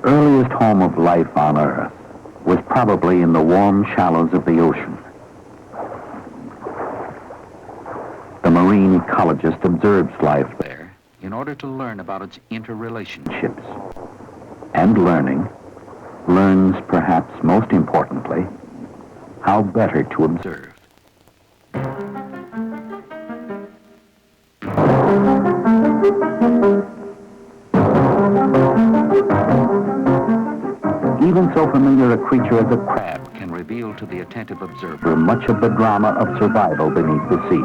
earliest home of life on Earth was probably in the warm shallows of the ocean. The marine ecologist observes life there in order to learn about its interrelationships. And learns perhaps most importantly, how better to observe. Even so familiar a creature as a crab can reveal to the attentive observer much of the drama of survival beneath the sea.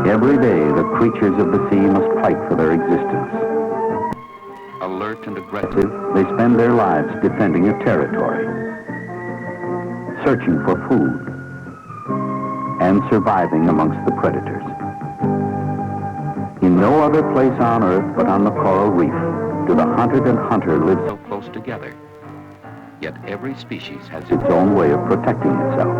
Every day, the creatures of the sea must fight for their existence. Alert and aggressive, they spend their lives defending a territory, searching for food, and surviving amongst the predators. In no other place on Earth but on the coral reef do the hunted and hunter live so close together. Yet every species has its own way of protecting itself.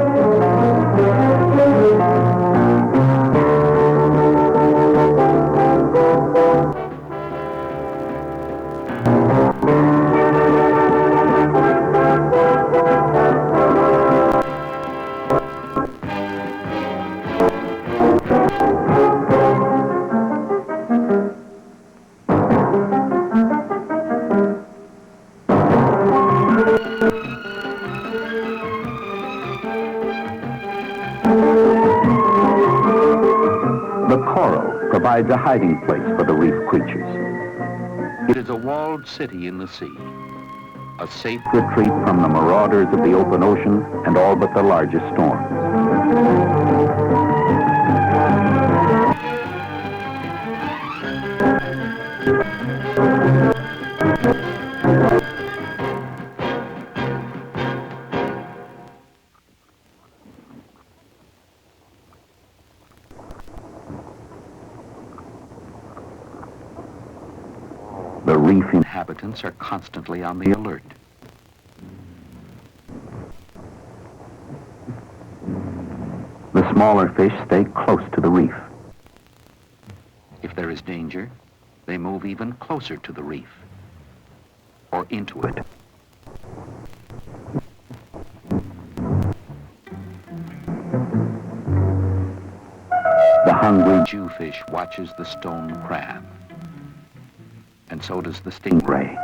The coral provides a hiding place for the reef creatures. It is a walled city in the sea, a safe retreat from the marauders of the open ocean and all but the largest storms. The reef inhabitants are constantly on the alert. The smaller fish stay close to the reef. If there is danger, they move even closer to the reef or into it. The hungry Jewfish watches the stone crab. And so does the stingray.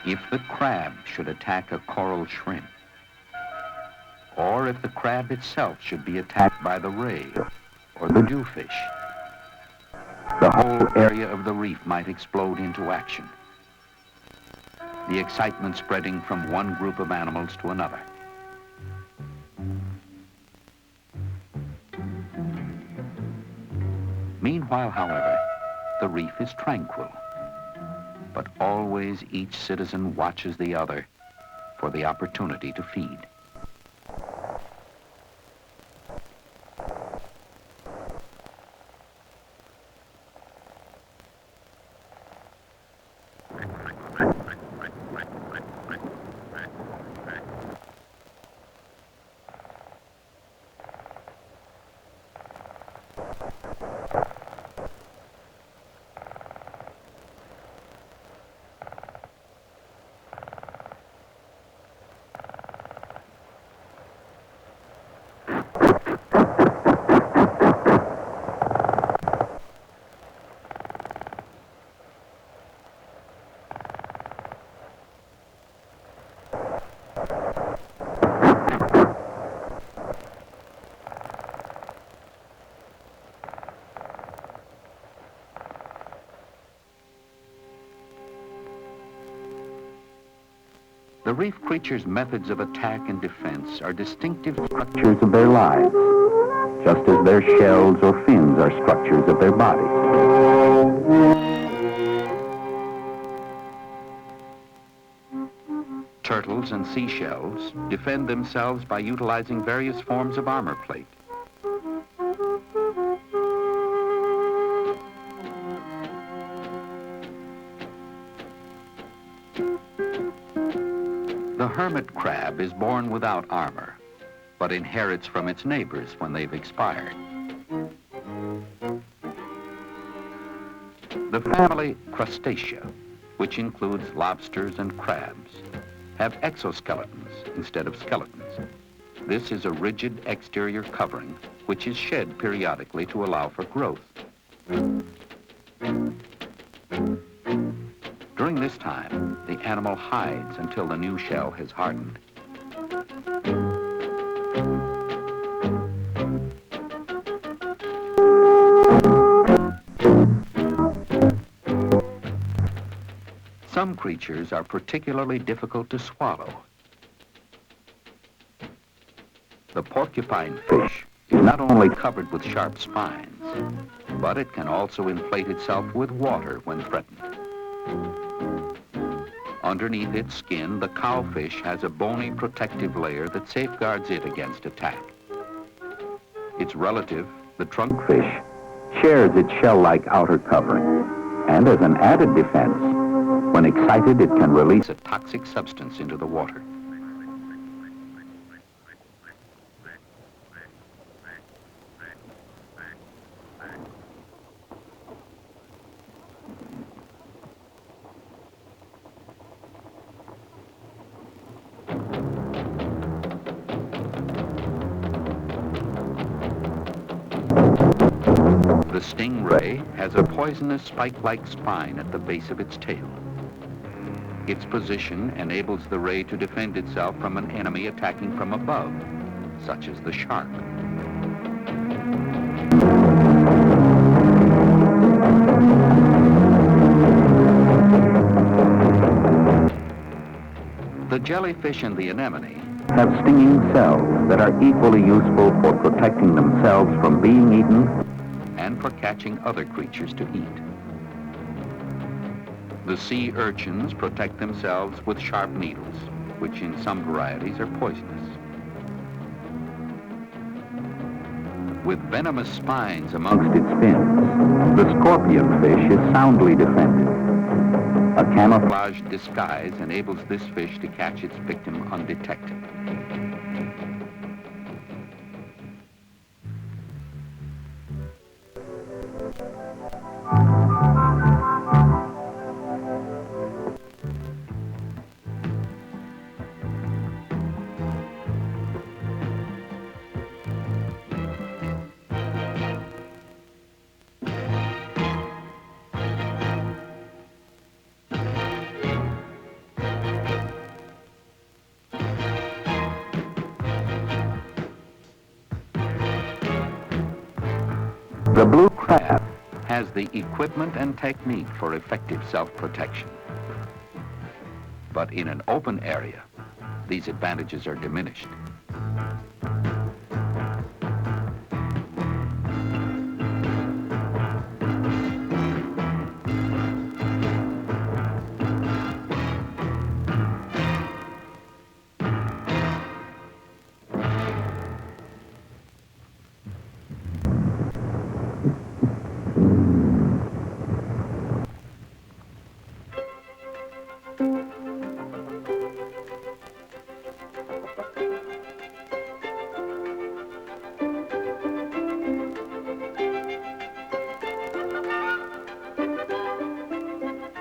If the crab should attack a coral shrimp, or if the crab itself should be attacked by the ray or the jewfish, the whole area of the reef might explode into action, the excitement spreading from one group of animals to another. Meanwhile, however, the reef is tranquil, but always each citizen watches the other for the opportunity to feed. The reef creatures' methods of attack and defense are distinctive structures of their lives, just as their shells or fins are structures of their bodies. common seashells defend themselves by utilizing various forms of armor plate. The hermit crab is born without armor, but inherits from its neighbors when they've expired. The family Crustacea, which includes lobsters and crabs, have exoskeletons instead of skeletons. This is a rigid exterior covering which is shed periodically to allow for growth. During this time, the animal hides until the new shell has hardened. Some creatures are particularly difficult to swallow. The porcupine fish is not only covered with sharp spines, but it can also inflate itself with water when threatened. Underneath its skin, the cowfish has a bony protective layer that safeguards it against attack. Its relative, the trunkfish, shares its shell-like outer covering, and as an added defense, when excited, it can release a toxic substance into the water. The stingray has a poisonous spike-like spine at the base of its tail. Its position enables the ray to defend itself from an enemy attacking from above, such as the shark. The jellyfish and the anemone have stinging cells that are equally useful for protecting themselves from being eaten and for catching other creatures to eat. The sea urchins protect themselves with sharp needles, which in some varieties are poisonous. With venomous spines amongst its fins, the scorpion fish is soundly defended. A camouflage disguise enables this fish to catch its victim undetected. The blue crab has the equipment and technique for effective self-protection. But in an open area, these advantages are diminished.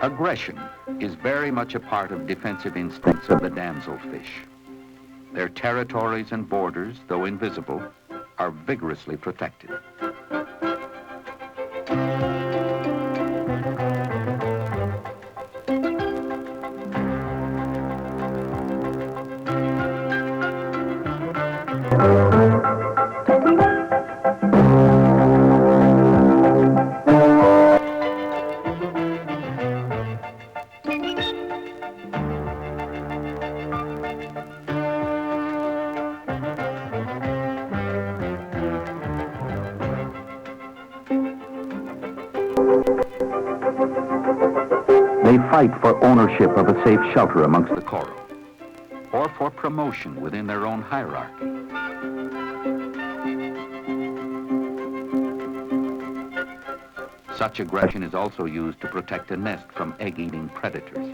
Aggression is very much a part of defensive instincts of the damselfish. Their territories and borders, though invisible, are vigorously protected. They fight for ownership of a safe shelter amongst the coral, or or promotion within their own hierarchy. Such aggression is also used to protect a nest from egg-eating predators.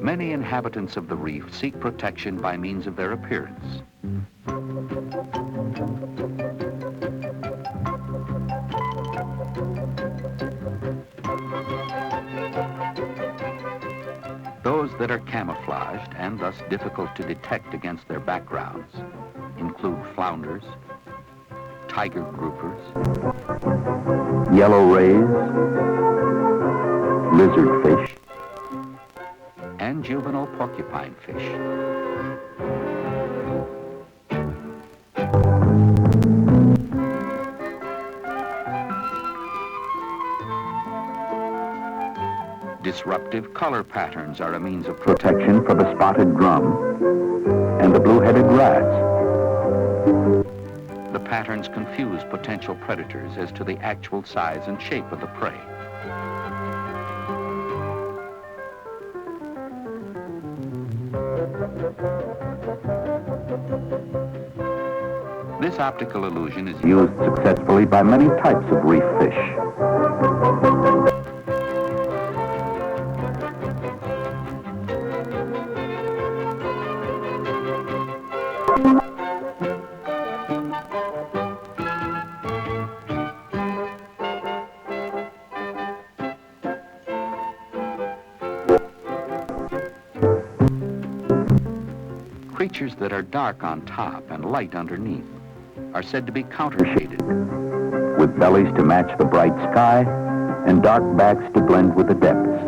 Many inhabitants of the reef seek protection by means of their appearance. Those that are camouflaged and thus difficult to detect against their backgrounds include flounders, tiger groupers, yellow rays, lizard fish, and juvenile porcupine fish. Disruptive color patterns are a means of protection for the spotted drum and the blue-headed wrasse. The patterns confuse potential predators as to the actual size and shape of the prey. This optical illusion is used successfully by many types of reef fish. Creatures that are dark on top and light underneath are said to be countershaded, with bellies to match the bright sky and dark backs to blend with the depths.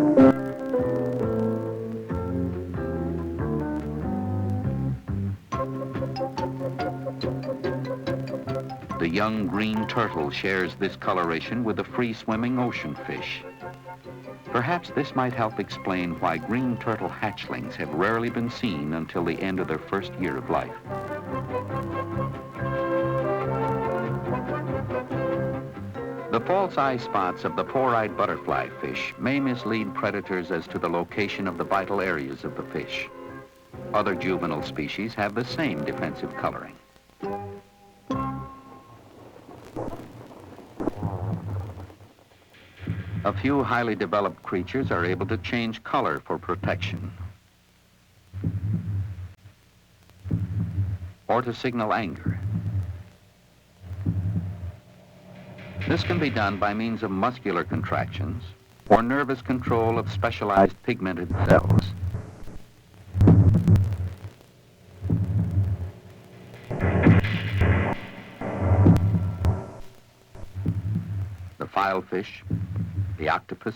The young green turtle shares this coloration with the free-swimming ocean fish. Perhaps this might help explain why green turtle hatchlings have rarely been seen until the end of their first year of life. The false eye spots of the four-eyed butterfly fish may mislead predators as to the location of the vital areas of the fish. Other juvenile species have the same defensive coloring. A few highly developed creatures are able to change color for protection or to signal anger. This can be done by means of muscular contractions or nervous control of specialized pigmented cells. The filefish, the octopus,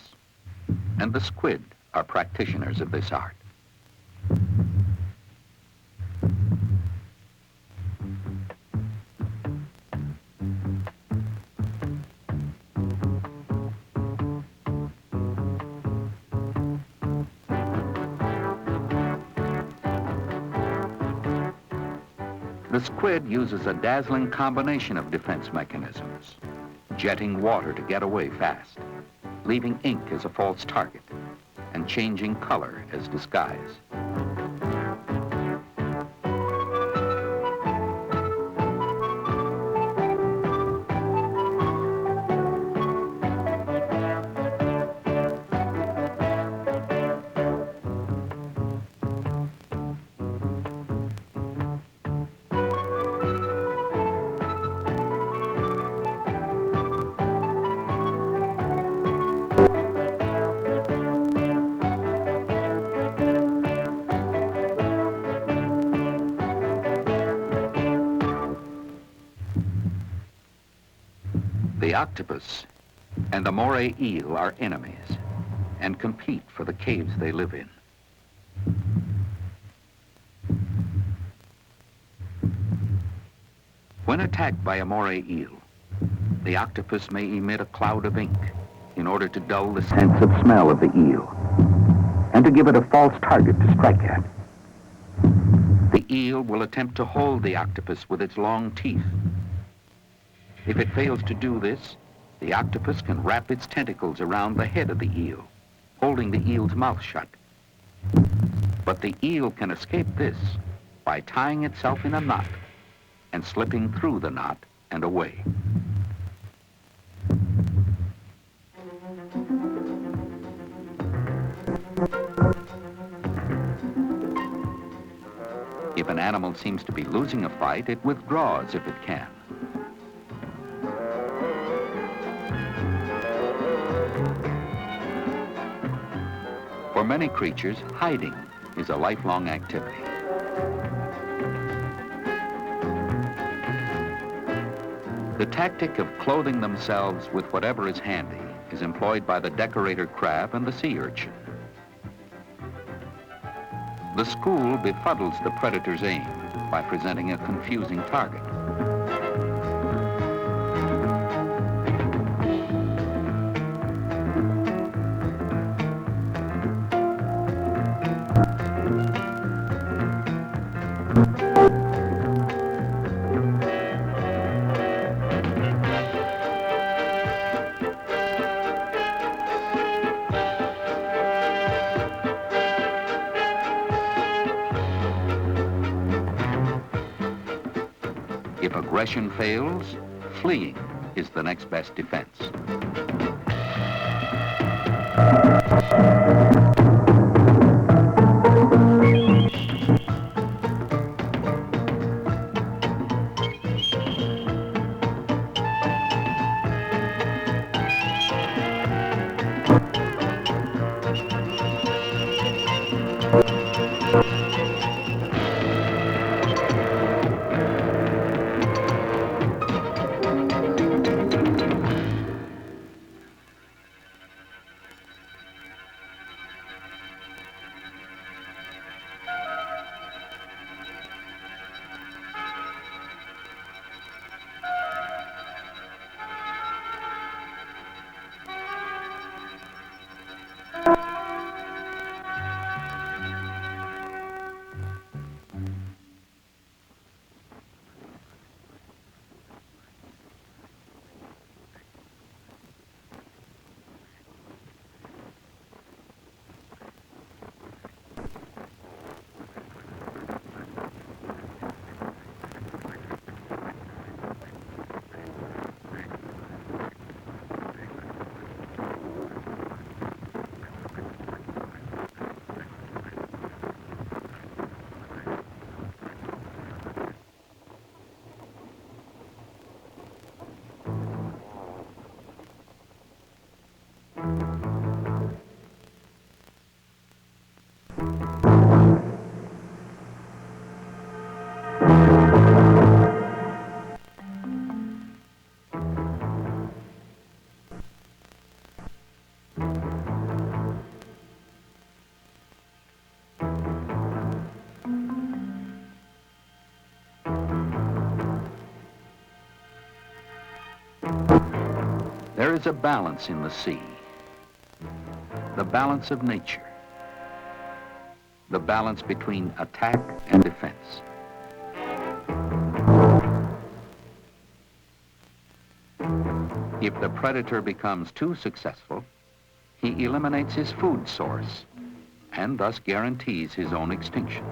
and the squid are practitioners of this art. The squid uses a dazzling combination of defense mechanisms, jetting water to get away fast, leaving ink as a false target, and changing color as disguise. The octopus and the moray eel are enemies and compete for the caves they live in. When attacked by a moray eel, the octopus may emit a cloud of ink in order to dull the sense of smell of the eel and to give it a false target to strike at. The eel will attempt to hold the octopus with its long teeth. If it fails to do this, the octopus can wrap its tentacles around the head of the eel, holding the eel's mouth shut. But the eel can escape this by tying itself in a knot and slipping through the knot and away. If an animal seems to be losing a fight, it withdraws if it can. For many creatures, hiding is a lifelong activity. The tactic of clothing themselves with whatever is handy is employed by the decorator crab and the sea urchin. The school befuddles the predator's aim by presenting a confusing target. If aggression fails, fleeing is the next best defense. There is a balance in the sea, the balance of nature, the balance between attack and defense. If the predator becomes too successful, he eliminates his food source and thus guarantees his own extinction.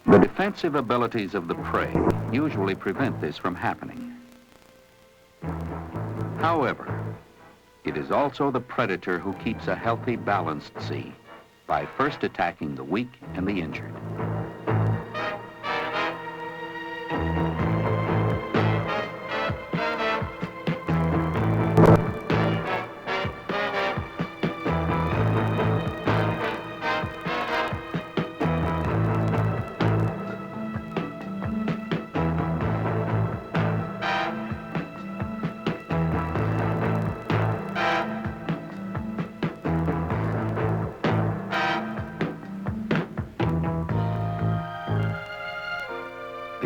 The defensive abilities of the prey usually prevent this from happening. However, it is also the predator who keeps a healthy, balanced sea by first attacking the weak and the injured.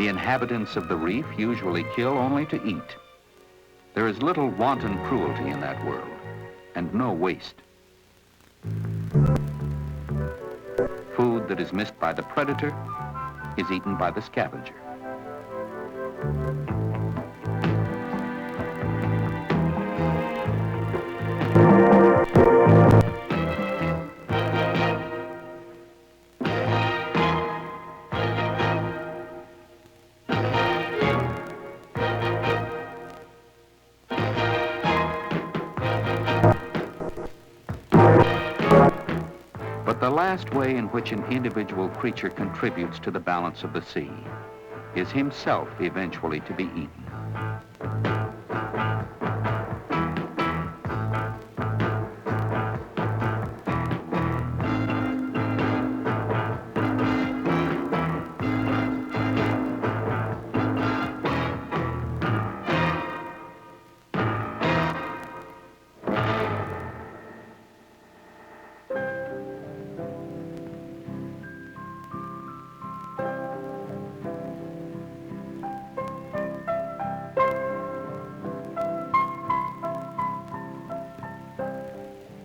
The inhabitants of the reef usually kill only to eat. There is little wanton cruelty in that world, and no waste. Food that is missed by the predator is eaten by the scavenger. But the last way in which an individual creature contributes to the balance of the sea is himself eventually to be eaten.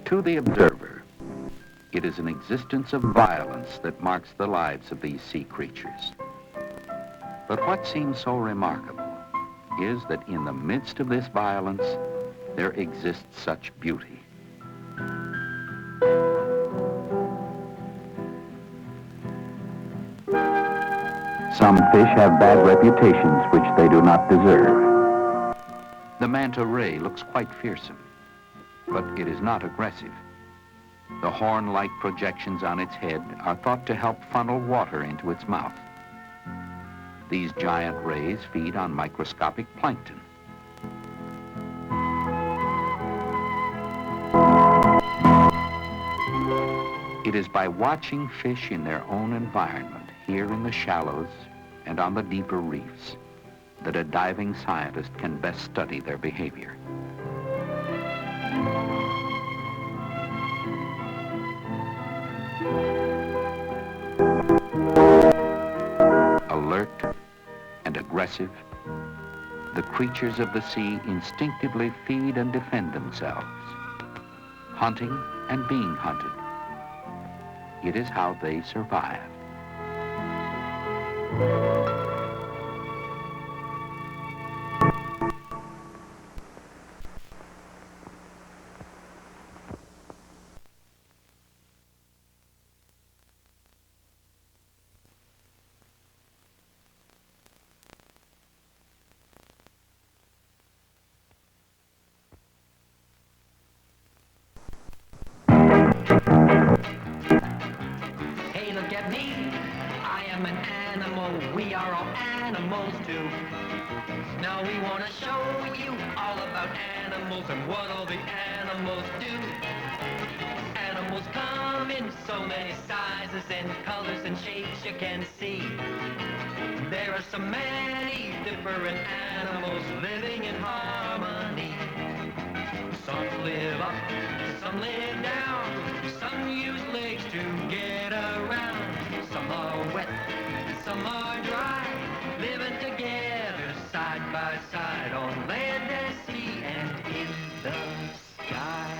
To the observer, it is an existence of violence that marks the lives of these sea creatures. But what seems so remarkable is that in the midst of this violence, there exists such beauty. Some fish have bad reputations which they do not deserve. The manta ray looks quite fearsome, but it is not aggressive. The horn-like projections on its head are thought to help funnel water into its mouth. These giant rays feed on microscopic plankton. It is by watching fish in their own environment, here in the shallows and on the deeper reefs, that a diving scientist can best study their behavior. Alert and aggressive, the creatures of the sea instinctively feed and defend themselves, hunting and being hunted. It is how they survive. Hey, look at me. I am an animal. We are all animals too. Now we want to show you all about animals and what all the animals do. Animals come in so many sizes and colors and shapes you can see. There are so many different animals living in harmony. Some live up, some live down, some use legs to get around. Some are wet, some are dry, living together side by side on land and sea and in the sky.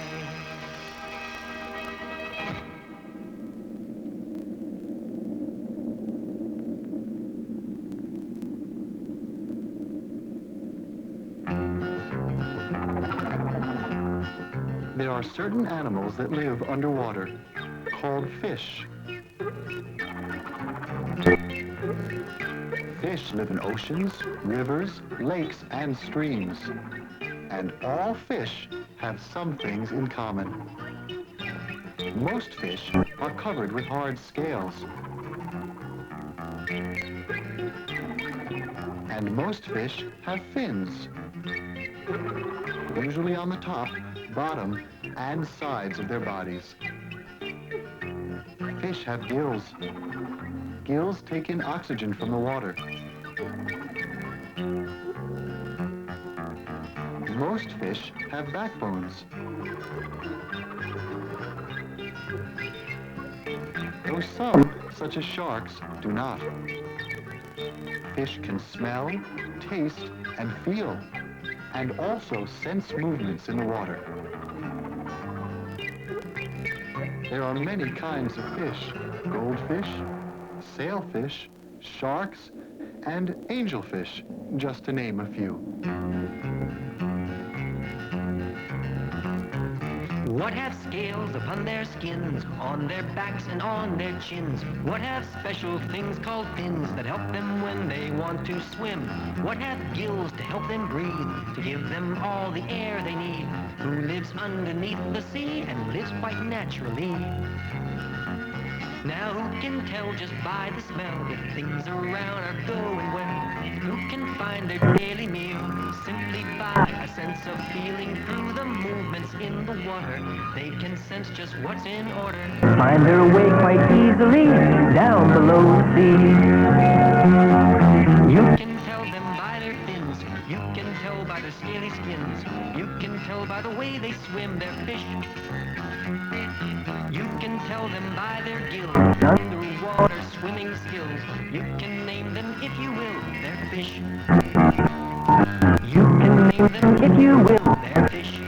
There are certain animals that live underwater, called fish. Fish live in oceans, rivers, lakes, and streams. And all fish have some things in common. Most fish are covered with hard scales. And most fish have fins, usually on the top, bottom, and sides of their bodies. Fish have gills. Gills take in oxygen from the water. Most fish have backbones, though some, such as sharks, do not. Fish can smell, taste, and feel, and also sense movements in the water. There are many kinds of fish: goldfish, sailfish, sharks, and angelfish, just to name a few. What have scales upon their skins, on their backs and on their chins? What have special things called fins that help them when they want to swim? What have gills to help them breathe, to give them all the air they need? Who lives underneath the sea and lives quite naturally? Now who can tell just by the smell if things around are going well? Who can find their daily meal simply by a sense of feeling through the movements in the water? They can sense just what's in order. Find their way quite easily down below the sea. You can tell them by their fins. You can tell by their scaly skins. You can tell by the way they swim, they're fish. You can tell them by their gills, underwater swimming skills. You can name them if you will, they're fish. You can name them if you will, they're fish.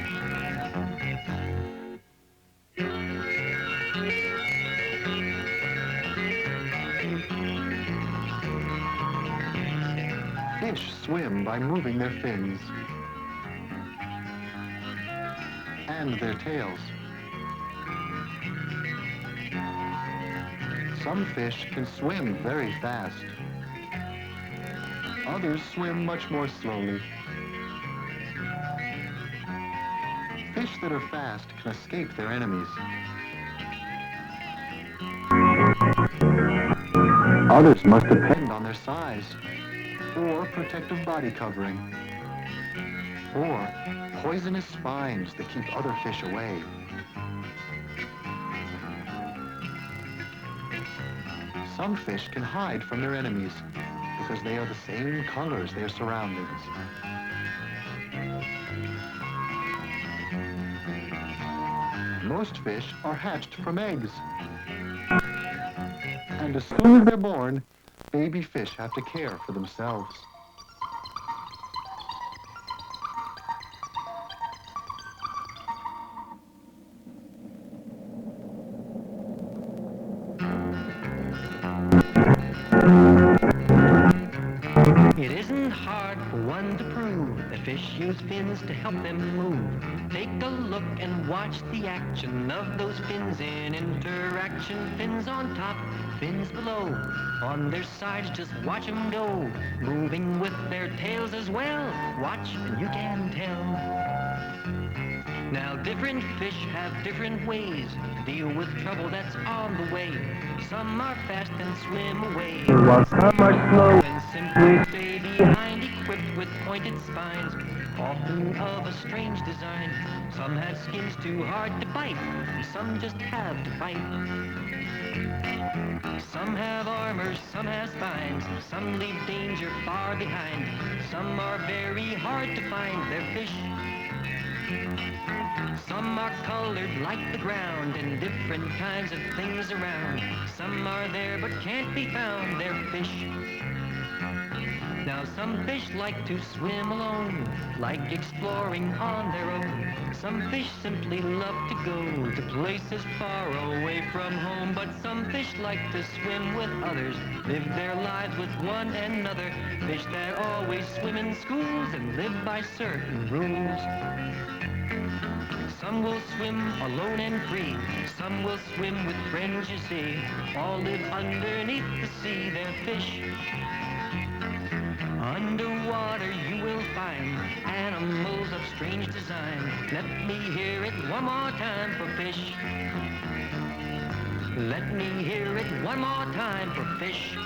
Fish swim by moving their fins and their tails. Some fish can swim very fast. Others swim much more slowly. Fish that are fast can escape their enemies. Others must depend on their size, or protective body covering, or poisonous spines that keep other fish away. Some fish can hide from their enemies because they are the same color as their surroundings. Most fish are hatched from eggs. And as soon as they're born, baby fish have to care for themselves. It isn't hard for one to prove that fish use fins to help them move. Take a look and watch the action of those fins in interaction. Fins on top, fins below. On their sides, just watch them go. Moving with their tails as well. Watch and you can tell. Now different fish have different ways to deal with trouble that's on the way. Some are fast and swim away, While some are slow and simply stay behind, equipped with pointed spines, often of a strange design. Some have skins too hard to bite, and some just have to fight. Some have armor, some have spines, some leave danger far behind. Some are very hard to find, they're fish. Some are colored like the ground and different kinds of things around. Some are there but can't be found, they're fish. Now some fish like to swim alone, like exploring on their own. Some fish simply love to go to places far away from home. But some fish like to swim with others, live their lives with one another. Fish that always swim in schools and live by certain rules. Some will swim alone and free. Some will swim with friends, you see. All live underneath the sea, they're fish. Underwater you will find animals of strange design. Let me hear it one more time for fish. Let me hear it one more time for fish.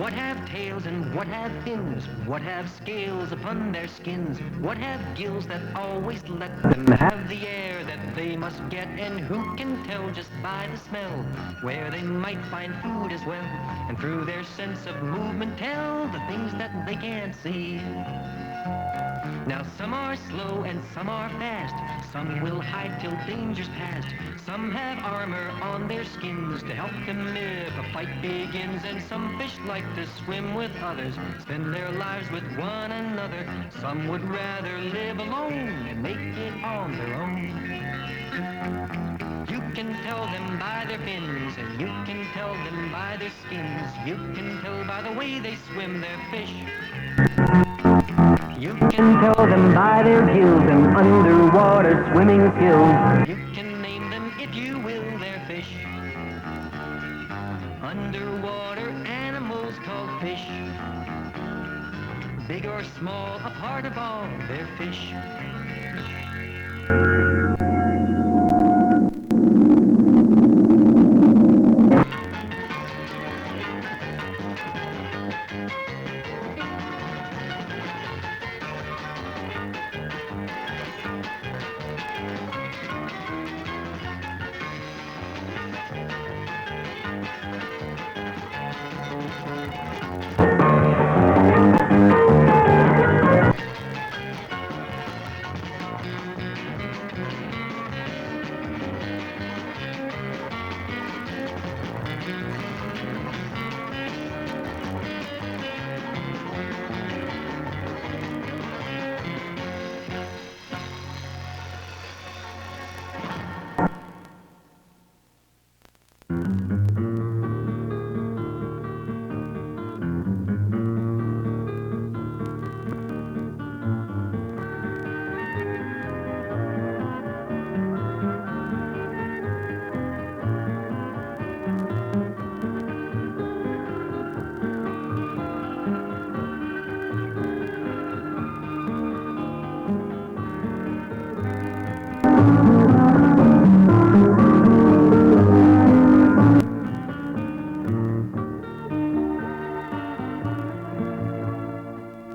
What have tails and what have fins? What have scales upon their skins? What have gills that always let them have the air that they must get? And who can tell just by the smell where they might find food as well? And through their sense of movement tell the things that they can't see. Now some are slow and some are fast. Some will hide till danger's past. Some have armor on their skins to help them if a fight begins. And some fish like to swim with others, spend their lives with one another. Some would rather live alone and make it on their own. You can tell them by their fins, and you can tell them by their skins. You can tell by the way they swim their fish. You can Tell them by their gills and underwater swimming skills. You can name them if you will, they're fish. Underwater animals called fish. Big or small, a part of all, they're fish.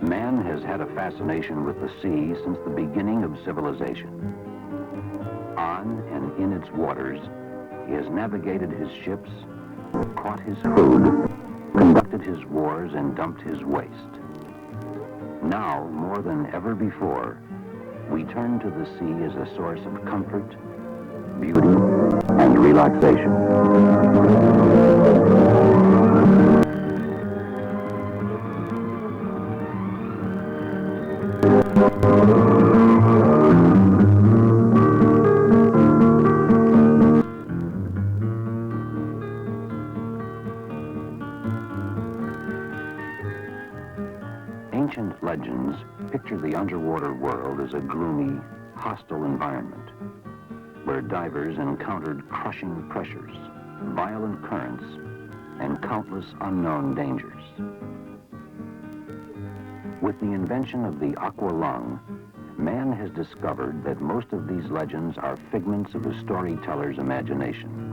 Man has had a fascination with the sea since the beginning of civilization. On and in its waters, he has navigated his ships, caught his food, conducted his wars, and dumped his waste. Now, more than ever before, we turn to the sea as a source of comfort, beauty, and relaxation. Ancient legends picture the underwater world as a gloomy, hostile environment where divers encountered crushing pressures, violent currents, and countless unknown dangers. With the invention of the aqua lung, man has discovered that most of these legends are figments of a storyteller's imagination.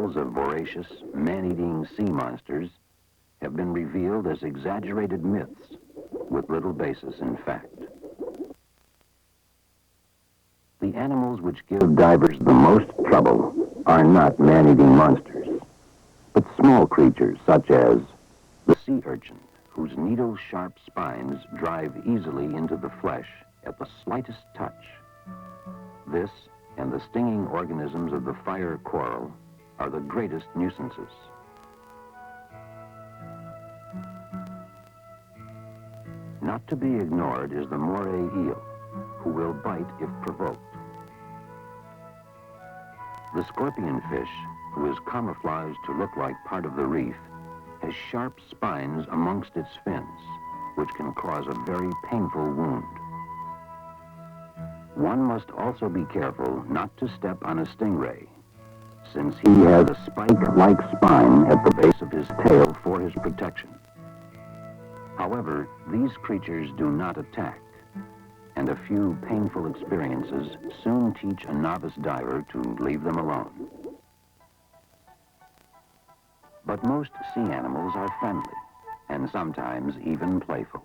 tales of voracious, man-eating sea monsters have been revealed as exaggerated myths with little basis in fact. The animals which give divers the most trouble are not man-eating monsters, but small creatures such as the sea urchin, whose needle-sharp spines drive easily into the flesh at the slightest touch. This and the stinging organisms of the fire coral are the greatest nuisances. Not to be ignored is the moray eel, who will bite if provoked. The scorpion fish, who is camouflaged to look like part of the reef, has sharp spines amongst its fins, which can cause a very painful wound. One must also be careful not to step on a stingray, since he has a spike-like spine at the base of his tail for his protection. However, these creatures do not attack, and a few painful experiences soon teach a novice diver to leave them alone. But most sea animals are friendly, and sometimes even playful.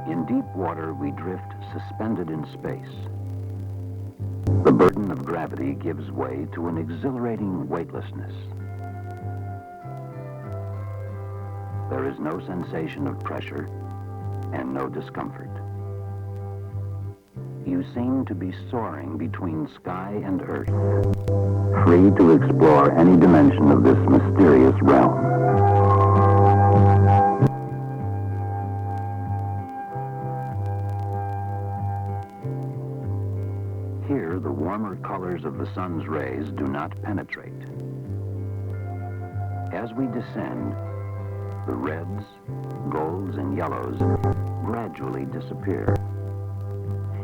In deep water, we drift suspended in space. The burden of gravity gives way to an exhilarating weightlessness. There is no sensation of pressure and no discomfort. You seem to be soaring between sky and earth, free to explore any dimension of this mysterious realm. Here, the warmer colors of the sun's rays do not penetrate. As we descend, the reds, golds, and yellows gradually disappear,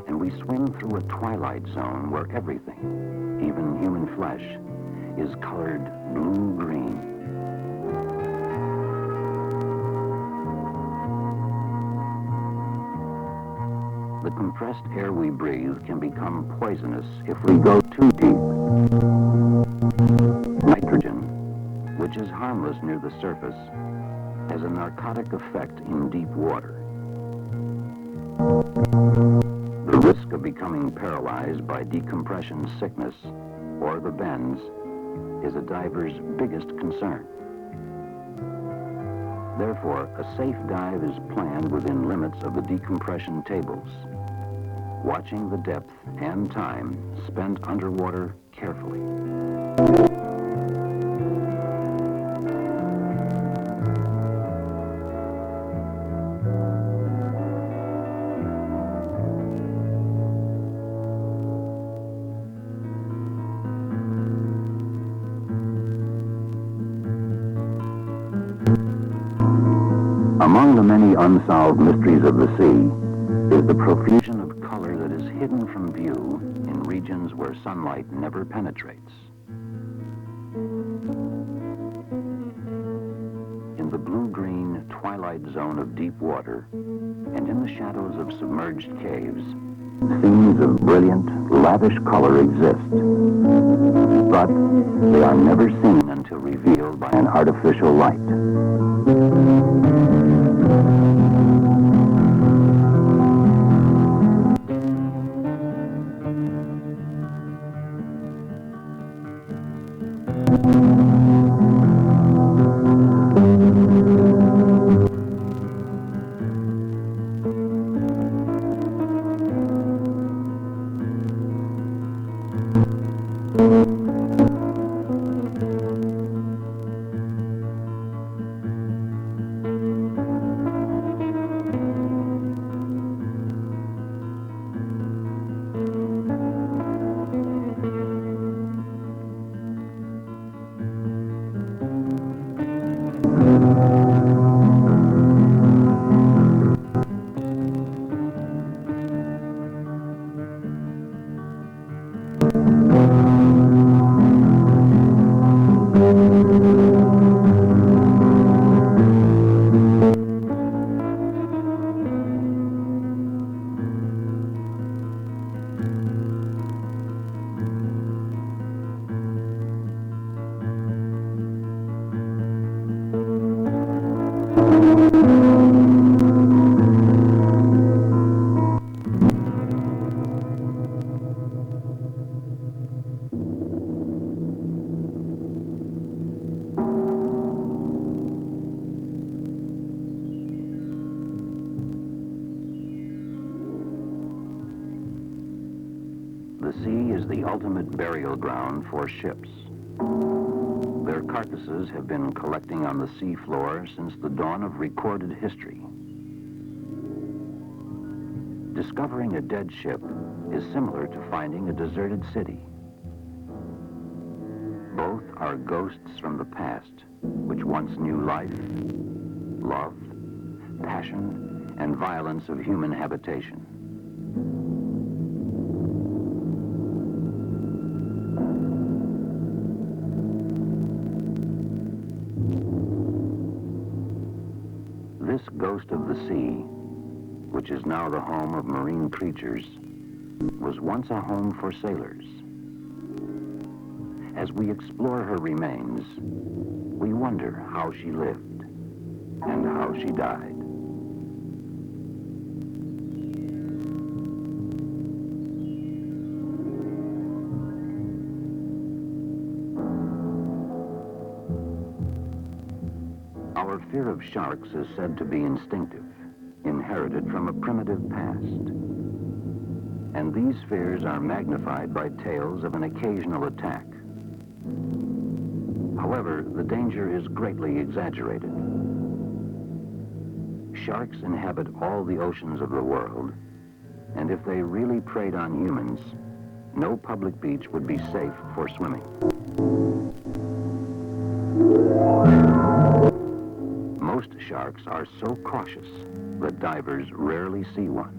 and we swim through a twilight zone where everything, even human flesh, is colored blue-green. The compressed air we breathe can become poisonous if we go too deep. Nitrogen, which is harmless near the surface, has a narcotic effect in deep water. The risk of becoming paralyzed by decompression sickness or the bends is a diver's biggest concern. Therefore, a safe dive is planned within limits of the decompression tables, watching the depth and time spent underwater carefully. Among the many unsolved mysteries of the sea is the profusion of color that is hidden from view in regions where sunlight never penetrates. blue-green twilight zone of deep water and in the shadows of submerged caves, scenes of brilliant, lavish color exist, but they are never seen until revealed by an artificial light. The sea is the ultimate burial ground for ships. Their carcasses have been collecting on the sea floor since the dawn of recorded history. Discovering a dead ship is similar to finding a deserted city. Both are ghosts from the past, which once knew life, love, passion, and violence of human habitation. This ghost of the sea, which is now the home of marine creatures, was once a home for sailors. As we explore her remains, we wonder how she lived and how she died. Our fear of sharks is said to be instinctive, inherited from a primitive past. And these fears are magnified by tales of an occasional attack. However, the danger is greatly exaggerated. Sharks inhabit all the oceans of the world, and if they really preyed on humans, no public beach would be safe for swimming. Most sharks are so cautious that divers rarely see one.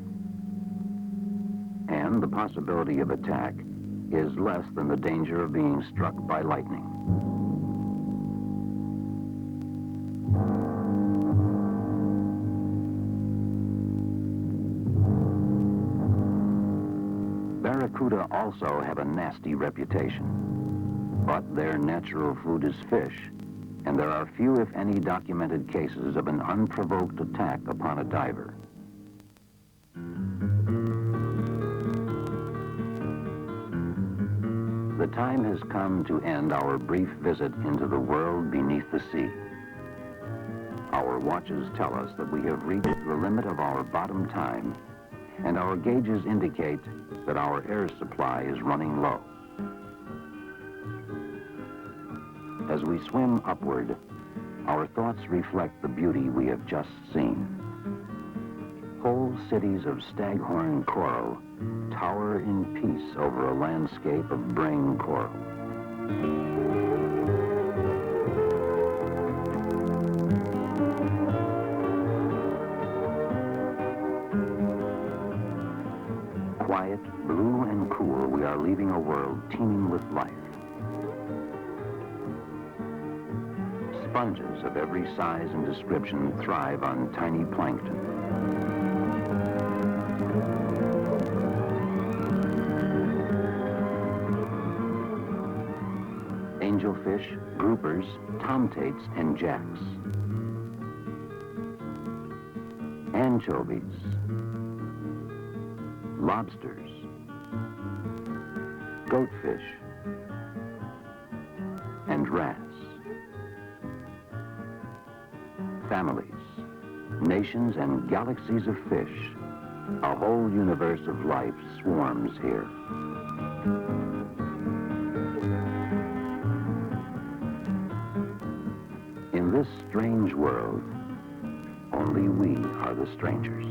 And the possibility of attack is less than the danger of being struck by lightning. Barracuda also have a nasty reputation, but their natural food is fish, and there are few, if any, documented cases of an unprovoked attack upon a diver. The time has come to end our brief visit into the world beneath the sea. Our watches tell us that we have reached the limit of our bottom time, and our gauges indicate that our air supply is running low. As we swim upward, our thoughts reflect the beauty we have just seen. Whole cities of staghorn coral tower in peace over a landscape of brain coral. Quiet, blue, and cool, we are leaving a world teeming with life. Sponges of every size and description thrive on tiny plankton. Angelfish, groupers, tomtates, and jacks. Anchovies, lobsters, goatfish, and wrasse. Families, nations, and galaxies of fish. A whole universe of life swarms here. In this strange world, only we are the strangers.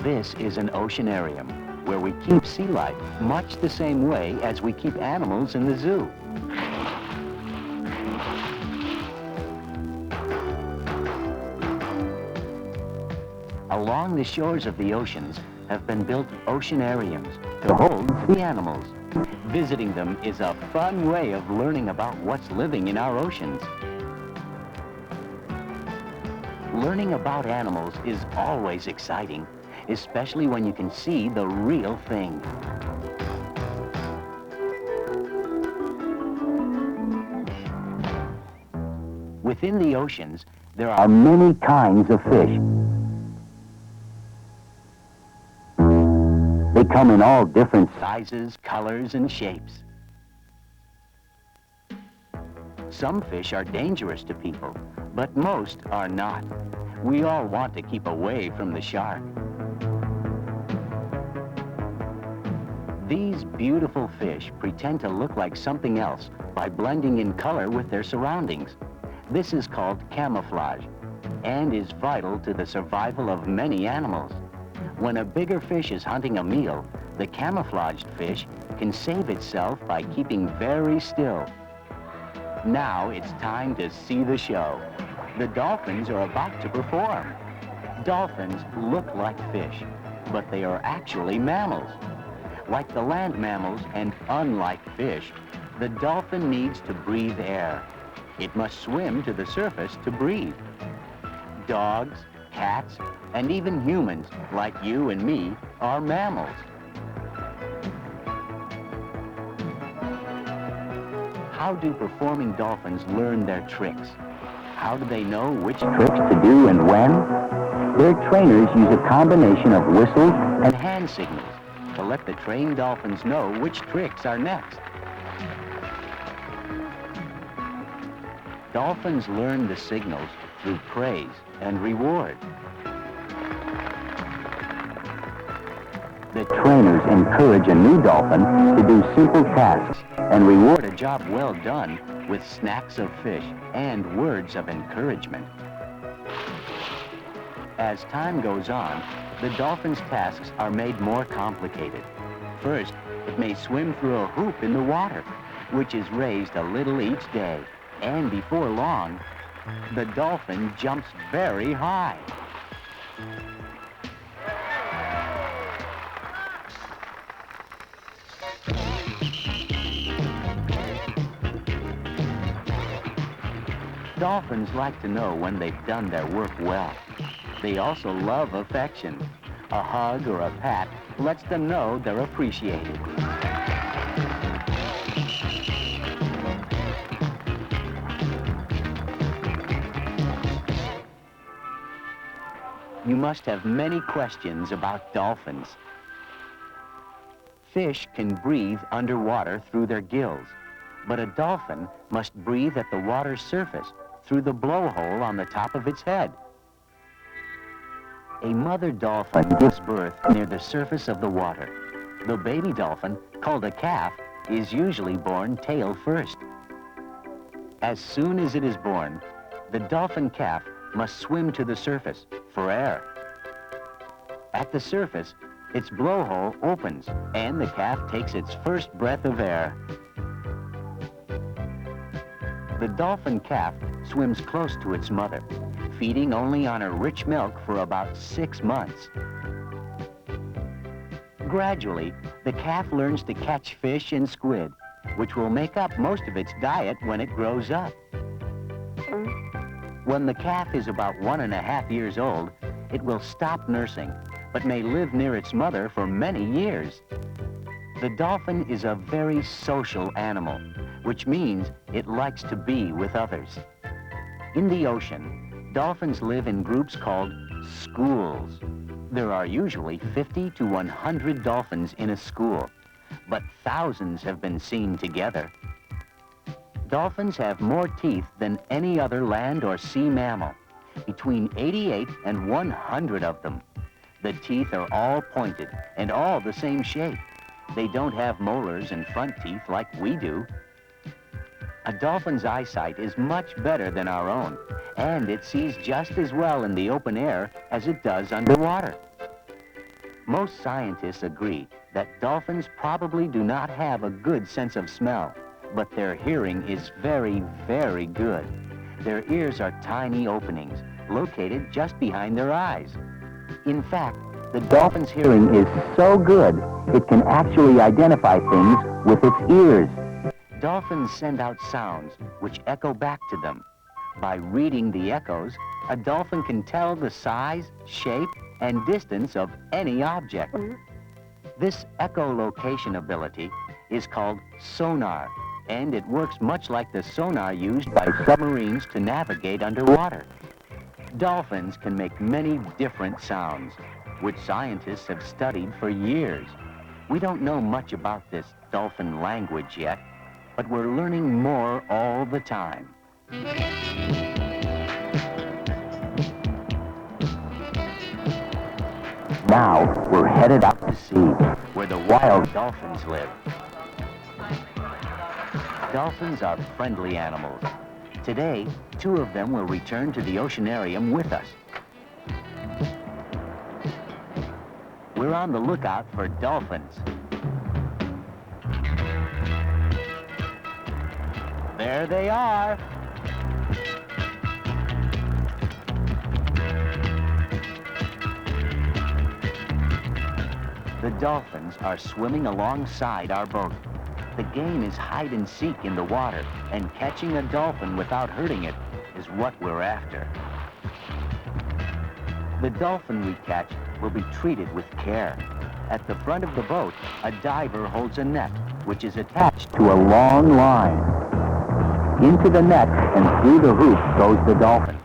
This is an oceanarium, where we keep sea life much the same way as we keep animals in the zoo. Along the shores of the oceans have been built oceanariums to hold the animals. Visiting them is a fun way of learning about what's living in our oceans. Learning about animals is always exciting, especially when you can see the real thing. Within the oceans, there are many kinds of fish. They come in all different sizes, colors, and shapes. Some fish are dangerous to people, but most are not. We all want to keep away from the shark. These beautiful fish pretend to look like something else by blending in color with their surroundings. This is called camouflage and is vital to the survival of many animals. When a bigger fish is hunting a meal, the camouflaged fish can save itself by keeping very still. Now it's time to see the show. The dolphins are about to perform. Dolphins look like fish, but they are actually mammals. Like the land mammals and unlike fish, the dolphin needs to breathe air. It must swim to the surface to breathe. Dogs, cats, and even humans, like you and me, are mammals. How do performing dolphins learn their tricks? How do they know which tricks to do and when? Their trainers use a combination of whistles and hand signals to let the trained dolphins know which tricks are next. Dolphins learn the signals through praise and reward. The trainers encourage a new dolphin to do simple tasks and reward a job well done with snacks of fish and words of encouragement. As time goes on, the dolphin's tasks are made more complicated. First, it may swim through a hoop in the water, which is raised a little each day. And before long, the dolphin jumps very high. Dolphins like to know when they've done their work well. They also love affection. A hug or a pat lets them know they're appreciated. You must have many questions about dolphins. Fish can breathe underwater through their gills, but a dolphin must breathe at the water's surface through the blowhole on the top of its head. A mother dolphin gives birth near the surface of the water. The baby dolphin, called a calf, is usually born tail first. As soon as it is born, the dolphin calf must swim to the surface for air. At the surface, its blowhole opens and the calf takes its first breath of air. The dolphin calf swims close to its mother, feeding only on her rich milk for about 6 months. Gradually, the calf learns to catch fish and squid, which will make up most of its diet when it grows up. When the calf is about 1.5 years old, it will stop nursing, but may live near its mother for many years. The dolphin is a very social animal, which means it likes to be with others. In the ocean, dolphins live in groups called schools. There are usually 50 to 100 dolphins in a school, but thousands have been seen together. Dolphins have more teeth than any other land or sea mammal, between 88 and 100 of them. The teeth are all pointed and all the same shape. They don't have molars and front teeth like we do. A dolphin's eyesight is much better than our own, and it sees just as well in the open air as it does underwater. Most scientists agree that dolphins probably do not have a good sense of smell, but their hearing is very, very good. Their ears are tiny openings located just behind their eyes. In fact, the dolphin's hearing is so good, it can actually identify things with its ears. Dolphins send out sounds which echo back to them. By reading the echoes, a dolphin can tell the size, shape, and distance of any object. This echolocation ability is called sonar, and it works much like the sonar used by submarines to navigate underwater. Dolphins can make many different sounds, which scientists have studied for years. We don't know much about this dolphin language yet, but we're learning more all the time. Now, we're headed out to sea, where the wild dolphins live. Dolphins are friendly animals. Today, 2 of them will return to the oceanarium with us. We're on the lookout for dolphins. There they are. The dolphins are swimming alongside our boat. The game is hide and seek in the water, and catching a dolphin without hurting it is what we're after. The dolphin we catch will be treated with care. At the front of the boat, a diver holds a net, which is attached to a long line. Into the net and through the hoop goes the dolphin.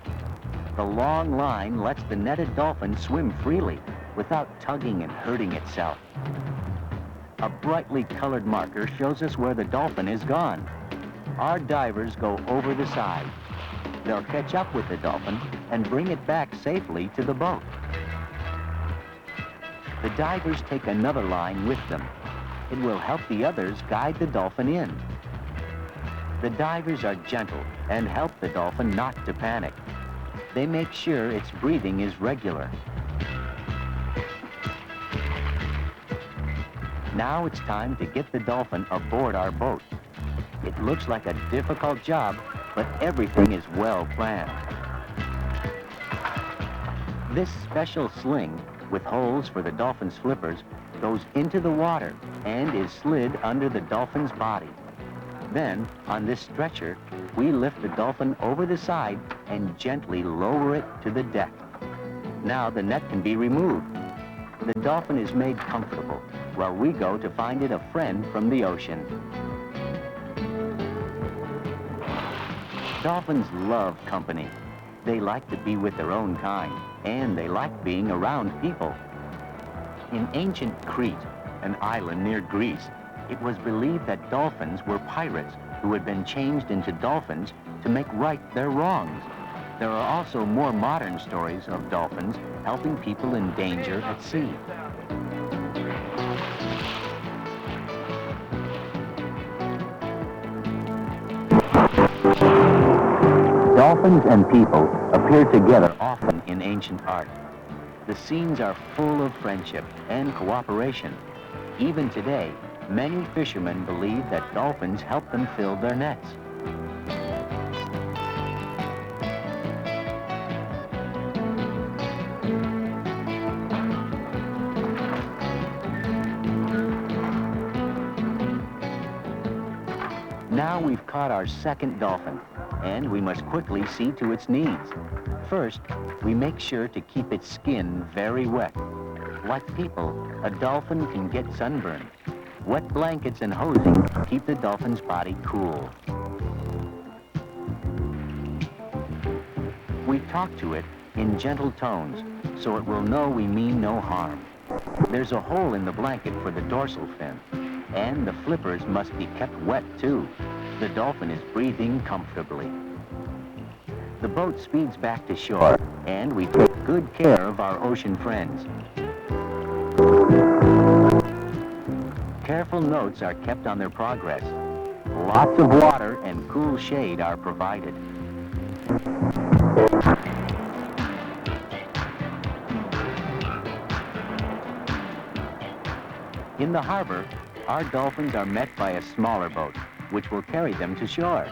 The long line lets the netted dolphin swim freely without tugging and hurting itself. A brightly colored marker shows us where the dolphin is gone. Our divers go over the side. They'll catch up with the dolphin and bring it back safely to the boat. The divers take another line with them. It will help the others guide the dolphin in. The divers are gentle and help the dolphin not to panic. They make sure its breathing is regular. Now it's time to get the dolphin aboard our boat. It looks like a difficult job, but everything is well planned. This special sling, with holes for the dolphin's flippers, goes into the water and is slid under the dolphin's body. Then, on this stretcher, we lift the dolphin over the side and gently lower it to the deck. Now the net can be removed. The dolphin is made comfortable while we go to find it a friend from the ocean. Dolphins love company. They like to be with their own kind, and they like being around people. In ancient Crete, an island near Greece, it was believed that dolphins were pirates who had been changed into dolphins to make right their wrongs. There are also more modern stories of dolphins helping people in danger at sea. Dolphins and people appear together often in ancient art. The scenes are full of friendship and cooperation. Even today, many fishermen believe that dolphins help them fill their nets. Now we've caught our second dolphin, and we must quickly see to its needs. First, we make sure to keep its skin very wet. Like people, a dolphin can get sunburned. Wet blankets and hosing keep the dolphin's body cool. We talk to it in gentle tones, so it will know we mean no harm. There's a hole in the blanket for the dorsal fin, and the flippers must be kept wet too. The dolphin is breathing comfortably. The boat speeds back to shore, and we take good care of our ocean friends. Careful notes are kept on their progress. Lots of water and cool shade are provided. In the harbor, our dolphins are met by a smaller boat, which will carry them to shore.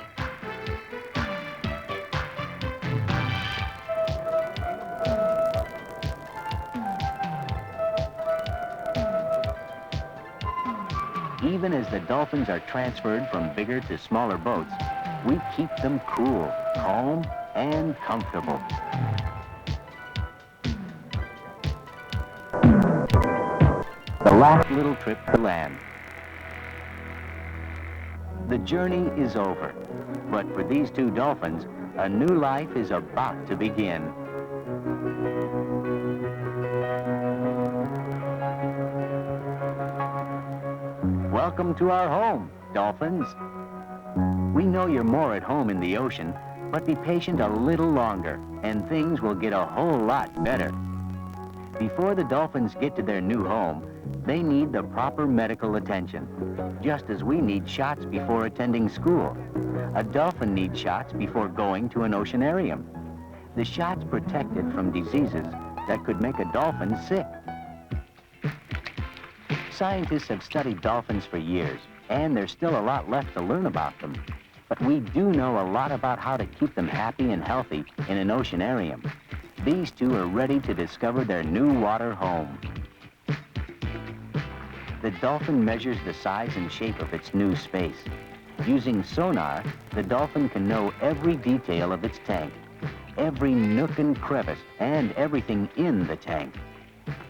Even as the dolphins are transferred from bigger to smaller boats, we keep them cool, calm, and comfortable. The last little trip to land. The journey is over, but for these two dolphins, a new life is about to begin. Welcome to our home, dolphins. We know you're more at home in the ocean, but be patient a little longer, and things will get a whole lot better. Before the dolphins get to their new home, they need the proper medical attention, just as we need shots before attending school. A dolphin needs shots before going to an oceanarium. The shots protect it from diseases that could make a dolphin sick. Scientists have studied dolphins for years, and there's still a lot left to learn about them. But we do know a lot about how to keep them happy and healthy in an oceanarium. These two are ready to discover their new water home. The dolphin measures the size and shape of its new space. Using sonar, the dolphin can know every detail of its tank, every nook and crevice, and everything in the tank.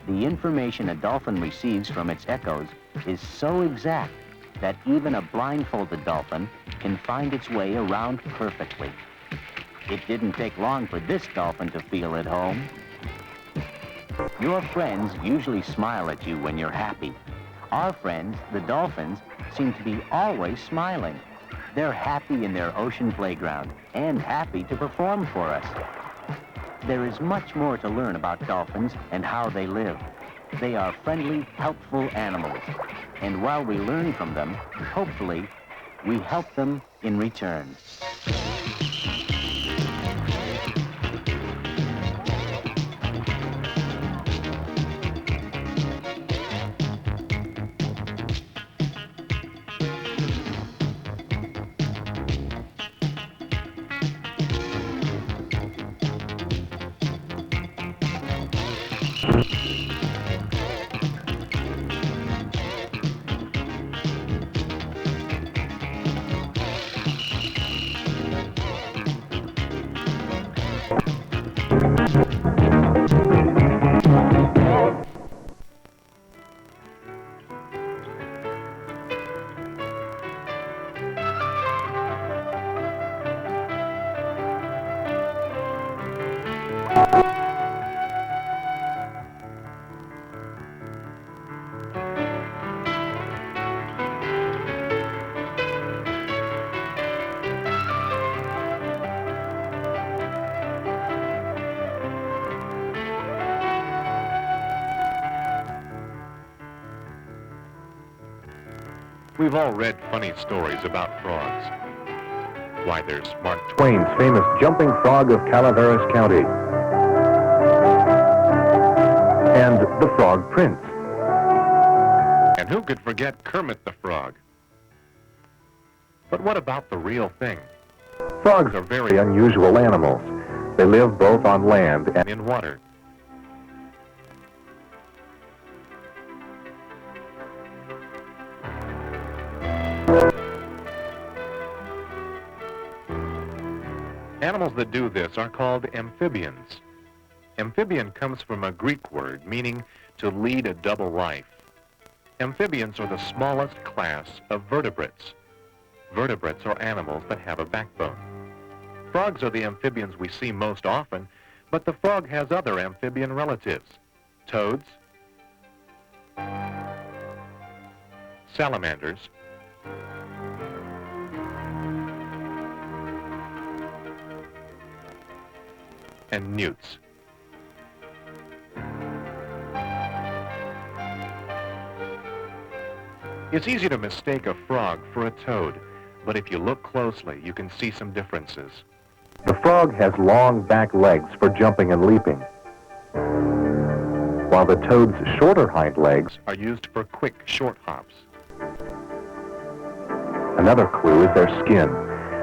The information a dolphin receives from its echoes is so exact that even a blindfolded dolphin can find its way around perfectly. It didn't take long for this dolphin to feel at home. Your friends usually smile at you when you're happy. Our friends, the dolphins, seem to be always smiling. They're happy in their ocean playground and happy to perform for us. There is much more to learn about dolphins and how they live. They are friendly, helpful animals. And while we learn from them, hopefully, we help them in return. We've all read funny stories about frogs. Why, there's Mark Twain's famous jumping frog of Calaveras County. And the Frog Prince. And who could forget Kermit the Frog? But what about the real thing? Frogs are very unusual animals. They live both on land and And in water. Animals that do this are called amphibians. Amphibian comes from a Greek word meaning to lead a double life. Amphibians are the smallest class of vertebrates. Vertebrates are animals that have a backbone. Frogs are the amphibians we see most often, but the frog has other amphibian relatives. Toads, salamanders, and newts. It's easy to mistake a frog for a toad, but if you look closely, you can see some differences. the frog has long back legs for jumping and leaping, while the toad's shorter hind legs. Are used for quick, short hops. Another clue is their skin.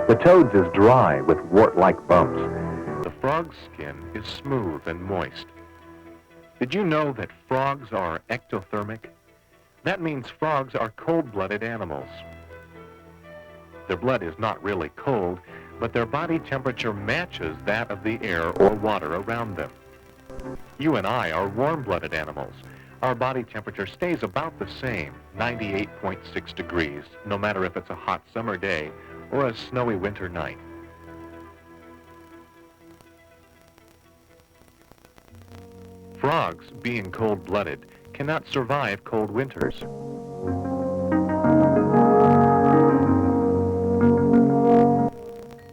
The toad's is dry with wart-like bumps. The frog's skin is smooth and moist. Did you know that frogs are ectothermic? That means frogs are cold-blooded animals. Their blood is not really cold, but their body temperature matches that of the air or water around them. You and I are warm-blooded animals. Our body temperature stays about the same, 98.6 degrees, no matter if it's a hot summer day or a snowy winter night. Frogs, being cold-blooded, cannot survive cold winters.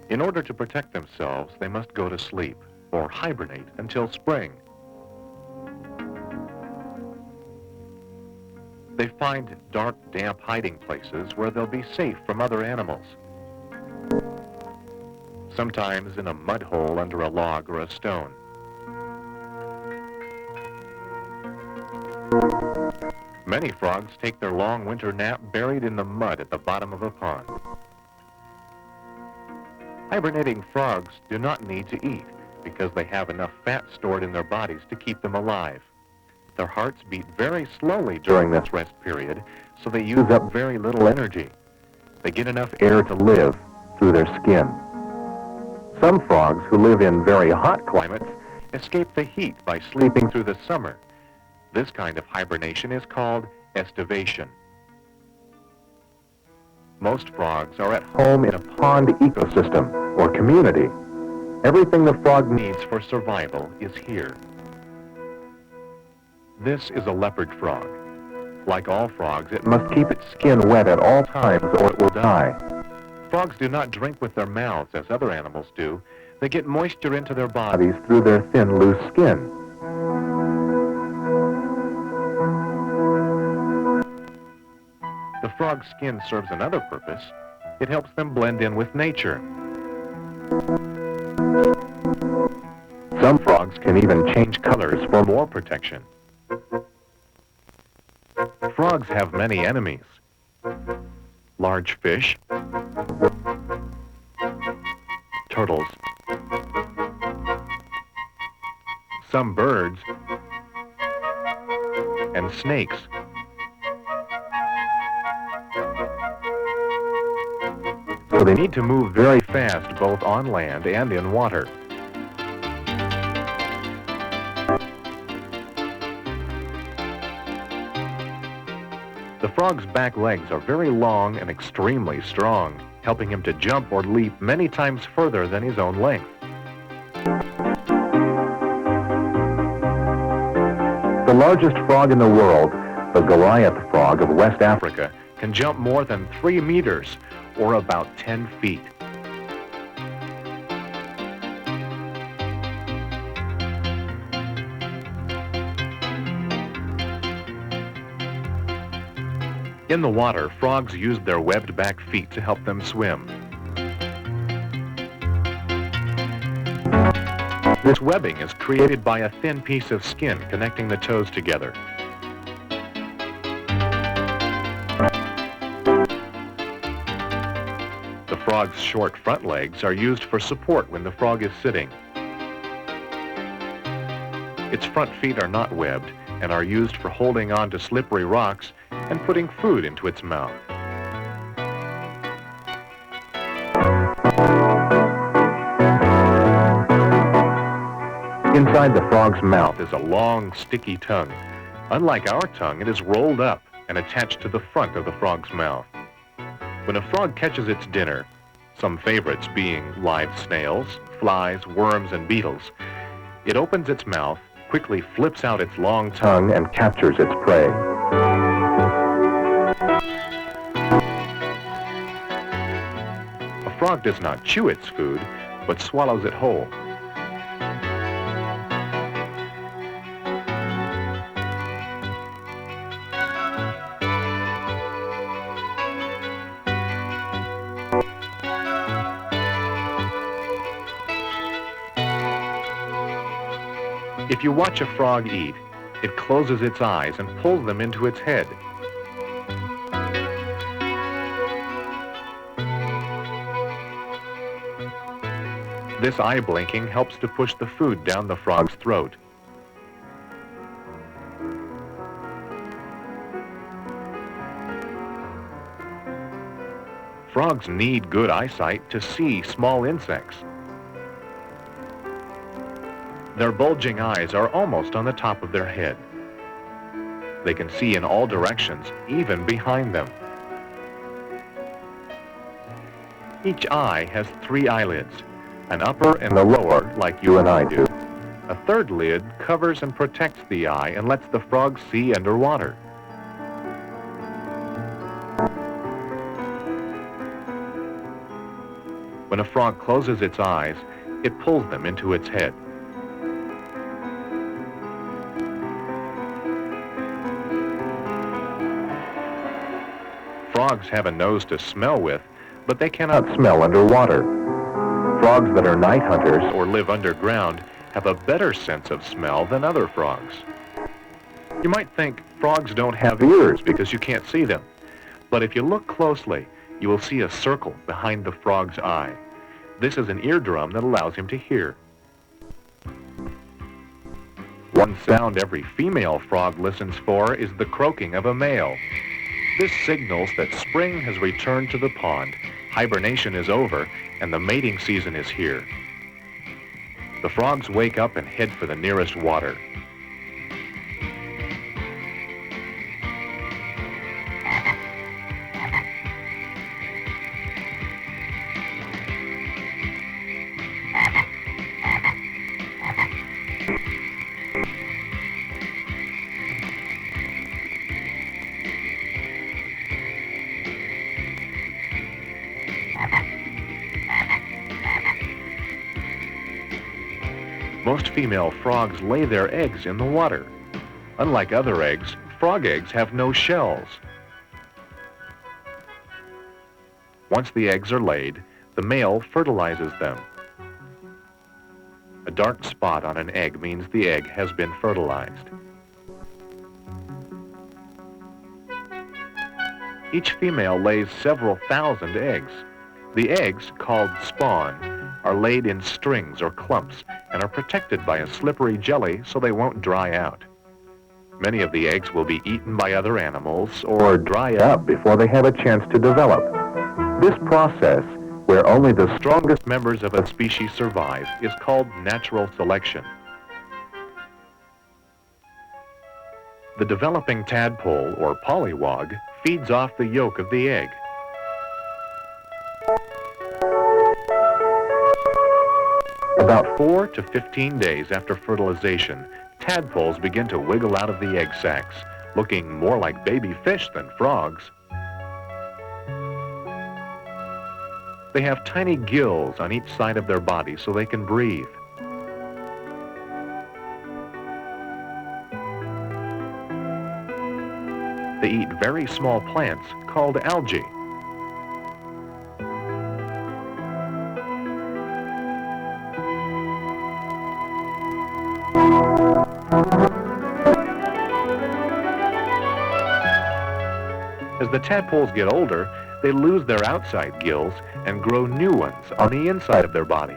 In order to protect themselves, they must go to sleep or hibernate until spring. They find dark, damp hiding places where they'll be safe from other animals. Sometimes in a mud hole under a log or a stone. Many frogs take their long winter nap buried in the mud at the bottom of a pond. Hibernating frogs do not need to eat because they have enough fat stored in their bodies to keep them alive. Their hearts beat very slowly during this rest period, so they use up very little energy. They get enough air to live through their skin. Some frogs who live in very hot climates escape the heat by sleeping through the summer. This kind of hibernation is called estivation. Most frogs are at home in a pond ecosystem or community. Everything the frog needs for survival is here. This is a leopard frog. Like all frogs, it must keep its skin wet at all times or it will die. Frogs do not drink with their mouths as other animals do. They get moisture into their bodies through their thin, loose skin. The frog's skin serves another purpose. It helps them blend in with nature. Some frogs can even change colors for more protection. Frogs have many enemies. Large fish, turtles, some birds, and snakes. So they need to move very fast both on land and in water. The frog's back legs are very long and extremely strong, helping him to jump or leap many times further than his own length. The largest frog in the world, the Goliath frog of West Africa, Can jump more than 3 meters, or about 10 feet. In the water, frogs use their webbed back feet to help them swim. This webbing is created by a thin piece of skin connecting the toes together. The frog's short front legs are used for support when the frog is sitting. Its front feet are not webbed and are used for holding on to slippery rocks and putting food into its mouth. Inside the frog's mouth Is a long, sticky tongue. Unlike our tongue, it is rolled up and attached to the front of the frog's mouth. When a frog catches its dinner, some favorites being live snails, flies, worms, and beetles, it opens its mouth, quickly flips out its long tongue, tongue and captures its prey. A frog does not chew its food, but swallows it whole. If you watch a frog eat, it closes its eyes and pulls them into its head. This eye blinking helps to push the food down the frog's throat. Frogs need good eyesight to see small insects. Their bulging eyes are almost on the top of their head. They can see in all directions, even behind them. Each eye has 3 eyelids, an upper and a lower, like you and I do. A third lid covers and protects the eye and lets the frog see underwater. When a frog closes its eyes, it pulls them into its head. Frogs have a nose to smell with, but they cannot Smell underwater. Frogs that are night hunters or live underground have a better sense of smell than other frogs. You might think frogs don't have ears because you can't see them, but if you look closely, you will see a circle behind the frog's eye. This is an eardrum that allows him to hear. One sound every female frog listens for is the croaking of a male. This signals that spring has returned to the pond, hibernation is over, and the mating season is here. The frogs wake up and head for the nearest water. Most female frogs lay their eggs in the water. Unlike other eggs, frog eggs have no shells. Once the eggs are laid, the male fertilizes them. A dark spot on an egg means the egg has been fertilized. Each female lays several thousand eggs. The eggs, called spawn, are laid in strings or clumps and are protected by a slippery jelly so they won't dry out. Many of the eggs will be eaten by other animals or dry up before they have a chance to develop. This process, where only the strongest members of a species survive, is called natural selection. The developing tadpole, or pollywog, feeds off the yolk of the egg. About 4 to 15 days after fertilization, tadpoles begin to wiggle out of the egg sacs, looking more like baby fish than frogs. They have tiny gills on each side of their body so they can breathe. They eat very small plants called algae. As the tadpoles get older, they lose their outside gills and grow new ones on the inside of their body.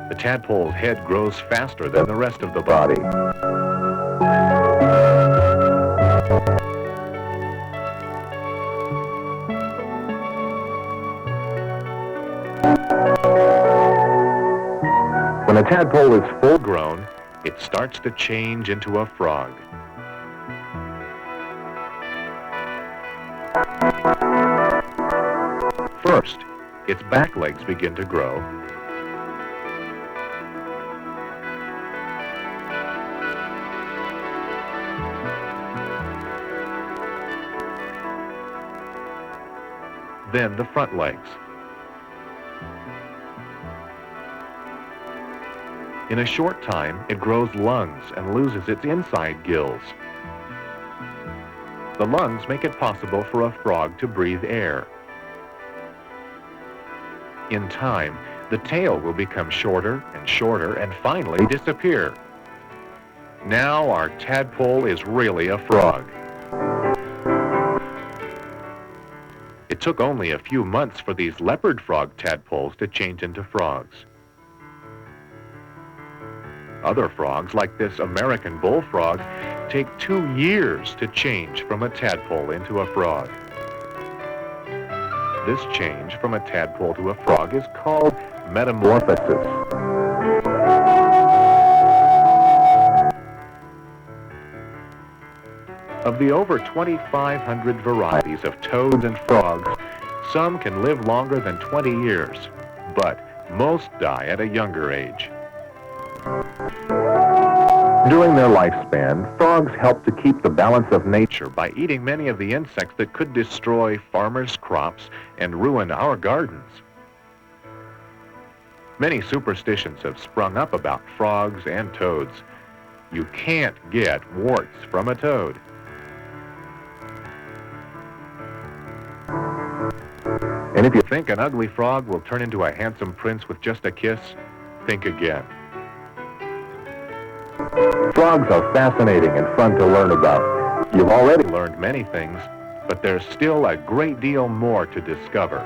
The tadpole's head grows faster than the rest of the body. When a tadpole is full Grown, it starts to change into a frog. First, its back legs begin to grow. Then the front legs. In a short time, it grows lungs and loses its inside gills. The lungs make it possible for a frog to breathe air. In time, the tail will become shorter and finally disappear. Now our tadpole is really a frog. It took only a few months for these leopard frog tadpoles to change into frogs. Other frogs, like this American bullfrog, take 2 years to change from a tadpole into a frog. This change from a tadpole to a frog is called metamorphosis. Of the over 2,500 varieties of toads and frogs, some can live longer than 20 years, but most die at a younger age. During their lifespan, frogs help to keep the balance of nature By eating many of the insects that could destroy farmers' crops and ruin our gardens. Many superstitions have sprung up about frogs and toads. You can't get warts from a toad. And if you Think an ugly frog will turn into a handsome prince with just a kiss? Think again. frogs are fascinating and fun to learn about, you've already Learned many things, but there's still a great deal more to discover.